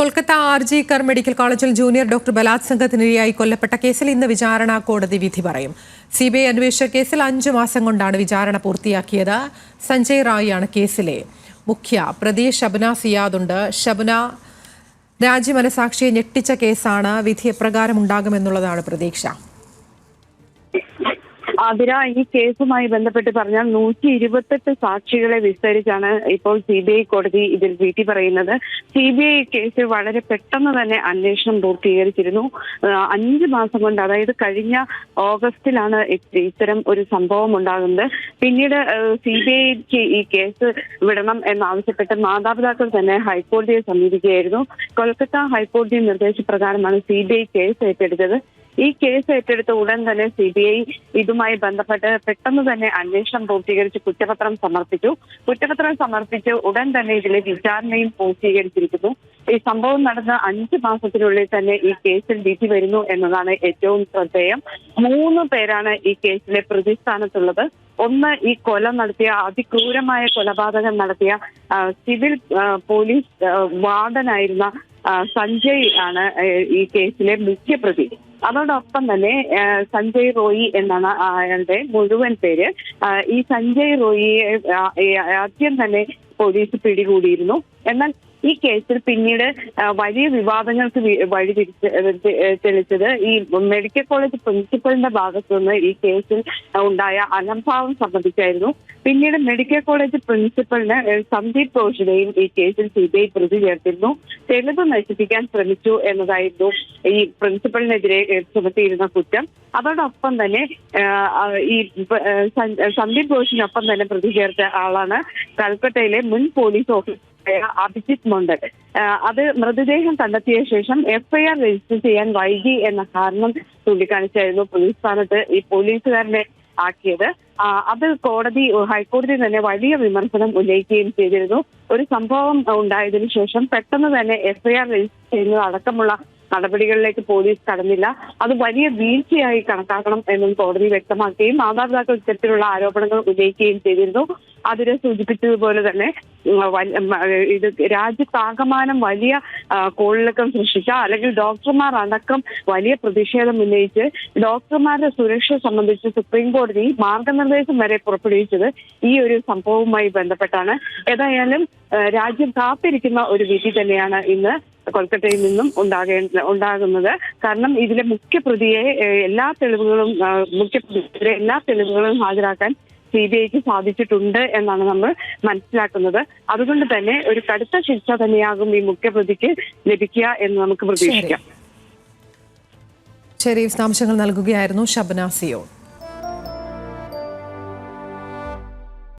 Kolkata RJ കർ medical കോളേജിൽ junior doctor ബലാത്സംഗത്തിനിരയായി കൊല്ലപ്പെട്ട കേസിൽ ഇന്ന് വിചാരണ കോടതി വിധി പറയും. സിബിഐ അന്വേഷിച്ച കേസിൽ 5 മാസം കൊണ്ടാണ് വിചാരണ പൂർത്തിയാക്കിയത്. സഞ്ജയ് റായിയാണ് കേസിലെ മുഖ്യ പ്രതി. ഷബ്ന സിയാദുണ്ട്. ഷബ്ന, രാജ്യമനസാക്ഷിയെ ഞെട്ടിച്ച കേസാണ്. വിധി എപ്രകാരം ഉണ്ടാകുമെന്നുള്ളതാണ് പ്രതീക്ഷ. ആതിര, ഈ കേസുമായി ബന്ധപ്പെട്ട് പറഞ്ഞാൽ 128 സാക്ഷികളെ വിസ്തരിച്ചാണ് ഇപ്പോൾ CBI കോടതി ഇതിൽ വിധി പറയുന്നത്. CBI കേസ് വളരെ പെട്ടെന്ന് തന്നെ അന്വേഷണം പൂർത്തീകരിച്ചിരുന്നു. 5 മാസം കൊണ്ട്, അതായത് കഴിഞ്ഞ ഓഗസ്റ്റിലാണ് ഇത്തരം ഒരു സംഭവം ഉണ്ടാകുന്നത്. പിന്നീട് CBIക്ക് ഈ കേസ് വിടണം എന്നാവശ്യപ്പെട്ട് മാതാപിതാക്കൾ തന്നെ ഹൈക്കോടതിയെ സമീപിക്കുകയായിരുന്നു. കൊൽക്കത്ത ഹൈക്കോടതി നിർദ്ദേശപ്രകാരമാണ് CBI കേസ് ഏറ്റെടുത്തത്. ഈ കേസ് ഏറ്റെടുത്ത ഉടൻ തന്നെ CBI ഇതുമായി ബന്ധപ്പെട്ട് പെട്ടെന്ന് തന്നെ അന്വേഷണം പൂർത്തീകരിച്ച് കുറ്റപത്രം സമർപ്പിച്ച് ഉടൻ തന്നെ ഇതിലെ വിചാരണയും പൂർത്തീകരിച്ചിരിക്കുന്നു. ഈ സംഭവം നടന്ന 5 മാസത്തിനുള്ളിൽ തന്നെ ഈ കേസിൽ വിധി വരുന്നു എന്നതാണ് ഏറ്റവും ശ്രദ്ധേയം. 3 പേരാണ് ഈ കേസിലെ പ്രതിസ്ഥാനത്തുള്ളത്. ഒന്ന്, ഈ കൊല നടത്തിയ, അതിക്രൂരമായ കൊലപാതകം നടത്തിയ സിവിൽ പോലീസ് വാർഡനായിരുന്ന സഞ്ജയ് ആണ് ഈ കേസിലെ മുഖ്യപ്രതി. അതോടൊപ്പം തന്നെ സഞ്ജയ് റോയി എന്നാണ് അയാളുടെ മുഴുവൻ പേര്. ഈ സഞ്ജയ് റോയിയെ ആദ്യം തന്നെ പോലീസ് പിടികൂടിയിരുന്നു. എന്നാൽ ഈ കേസിൽ പിന്നീട് വലിയ വിവാദങ്ങൾക്ക് വഴി തെളിച്ചത് ഈ മെഡിക്കൽ കോളേജ് പ്രിൻസിപ്പലിന്റെ ഭാഗത്തുനിന്ന് ഈ കേസിൽ ഉണ്ടായ അലംഭാവം സംബന്ധിച്ചായിരുന്നു. പിന്നീട് മെഡിക്കൽ കോളേജ് പ്രിൻസിപ്പലിന് സന്ദീപ് ഘോഷിനെയും ഈ കേസിൽ CBI പ്രതി ചേർത്തിരുന്നു. തെളിവ് നശിപ്പിക്കാൻ ശ്രമിച്ചു എന്നതായിരുന്നു ഈ പ്രിൻസിപ്പലിനെതിരെ ചുമത്തിയിരുന്ന കുറ്റം. അതോടൊപ്പം തന്നെ ഈ സന്ദീപ് ഘോഷിനൊപ്പം തന്നെ പ്രതി ചേർത്ത ആളാണ് കൽക്കട്ടയിലെ മുൻ പോലീസ് ഓഫീസർ അഭിജിത്ത് മണ്ഡൽ. അത് മൃതദേഹം കണ്ടെത്തിയ ശേഷം FIR രജിസ്റ്റർ ചെയ്യാൻ വൈകി എന്ന കാരണം ചൂണ്ടിക്കാണിച്ചായിരുന്നു പ്രതിസ്ഥാനത്ത് ഈ പോലീസുകാരനെ ആക്കിയത്. അത് ഹൈക്കോടതി തന്നെ വലിയ വിമർശനം ഉന്നയിക്കുകയും ചെയ്തിരുന്നു. ഒരു സംഭവം ഉണ്ടായതിനു ശേഷം പെട്ടെന്ന് തന്നെ FIR രജിസ്റ്റർ ചെയ്യുന്നത് അടക്കമുള്ള നടപടികളിലേക്ക് പോലീസ് കടന്നില്ല. അത് വലിയ വീഴ്ചയായി കണക്കാക്കണം എന്നും കോടതി വ്യക്തമാക്കുകയും മാതാപിതാക്കൾ ഇത്തരത്തിലുള്ള ആരോപണങ്ങൾ ഉന്നയിക്കുകയും ചെയ്തിരുന്നു. അതിനെ സൂചിപ്പിച്ചതുപോലെ തന്നെ ഇത് രാജ്യത്താകമാനം വലിയ കോളിളക്കം സൃഷ്ടിച്ച, അല്ലെങ്കിൽ ഡോക്ടർമാർ അടക്കം വലിയ പ്രതിഷേധം ഉന്നയിച്ച് ഡോക്ടർമാരുടെ സുരക്ഷ സംബന്ധിച്ച് സുപ്രീം കോടതി മാർഗനിർദ്ദേശം വരെ പുറപ്പെടുവിച്ചത് ഈ ഒരു സംഭവവുമായി ബന്ധപ്പെട്ടാണ്. ഏതായാലും രാജ്യം കാത്തിരിക്കുന്ന ഒരു വിധി തന്നെയാണ് ഇന്ന് കൊൽക്കത്തയിൽ നിന്നും ഉണ്ടാകുന്നത്. കാരണം ഇതിലെ മുഖ്യപ്രതിയെ എല്ലാ തെളിവുകളും ഹാജരാക്കാൻ CBIക്ക് സാധിച്ചിട്ടുണ്ട് എന്നാണ് നമ്മൾ മനസ്സിലാക്കുന്നത്. അതുകൊണ്ട് തന്നെ ഒരു കടുത്ത ശിക്ഷ തന്നെയാകും ഈ മുഖ്യപ്രതിക്ക് ലഭിക്കുക എന്ന് നമുക്ക് പ്രതീക്ഷിക്കാം. ശരി, വിശദാംശങ്ങൾ നൽകുകയായിരുന്നു ഷബ്ന സിയോൺ.